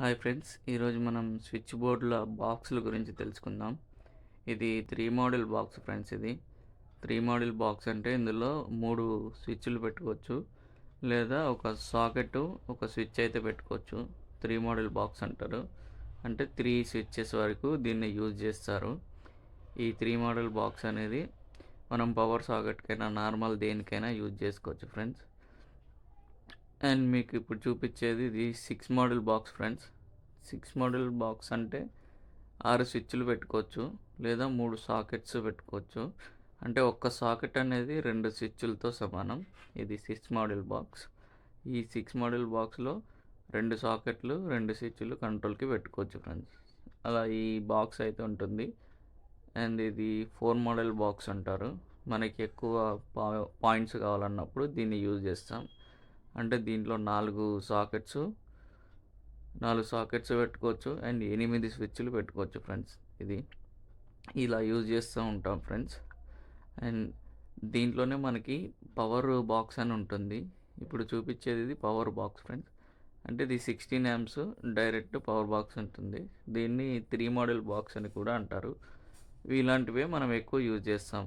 Hi friends, ఈరోజు మనం switch బోర్డుల బాక్సుల గురించి తెలుసుకుందాం. ఇది 3 మోడల్ బాక్స్ ఫ్రెండ్స్. ఇది 3 మోడల్ బాక్స్ అంటే ఇందులో 3 స్విచ్లు పెట్టుకోవచ్చు, లేదా ఒక సాకెట్ ఒక స్విచ్ అయితే పెట్టుకోవచ్చు. 3 మోడల్ బాక్స్ అంటారు. అంటే 3 స్విచ్చెస్ వరకు దీన్ని యూజ్ చేస్తారు. ఈ 3 మోడల్ బాక్స్ అనేది మనం పవర్ సాకెట్కైనా నార్మల్ దేనికైనా యూజ్ చేసుకోవచ్చు ఫ్రెండ్స్. అండ్ మీకు ఇప్పుడు చూపించేది ఇది 6 model box friends. 6 model box అంటే 6 స్విచ్లు పెట్టుకోవచ్చు, లేదా 3 సాకెట్స్ పెట్టుకోవచ్చు. అంటే ఒక్క సాకెట్ అనేది 2 స్విచ్లతో సమానం. ఇది 6 మోడల్ బాక్స్. ఈ 6 మోడల్ బాక్స్లో 2 సాకెట్లు 2 స్విచ్లు కంట్రోల్కి పెట్టుకోవచ్చు ఫ్రెండ్స్. అలా ఈ బాక్స్ అయితే ఉంటుంది. అండ్ ఇది 4 మోడల్ బాక్స్ అంటారు. మనకి ఎక్కువ పాయింట్స్ కావాలన్నప్పుడు దీన్ని యూజ్ చేస్తాం. అంటే దీంట్లో 4 సాకెట్స్ పెట్టుకోవచ్చు అండ్ 8 స్విచ్లు పెట్టుకోవచ్చు ఫ్రెండ్స్. ఇది ఇలా యూజ్ చేస్తూ ఉంటాం ఫ్రెండ్స్. అండ్ దీంట్లోనే మనకి పవర్ బాక్స్ అని ఉంటుంది. ఇప్పుడు చూపించేది ఇది పవర్ బాక్స్ ఫ్రెండ్స్. అంటే ఇది 16 amps డైరెక్ట్ పవర్ బాక్స్ ఉంటుంది. దీన్ని 3 మోడల్ బాక్స్ అని కూడా అంటారు. ఇలాంటివే మనం ఎక్కువ యూజ్ చేస్తాం.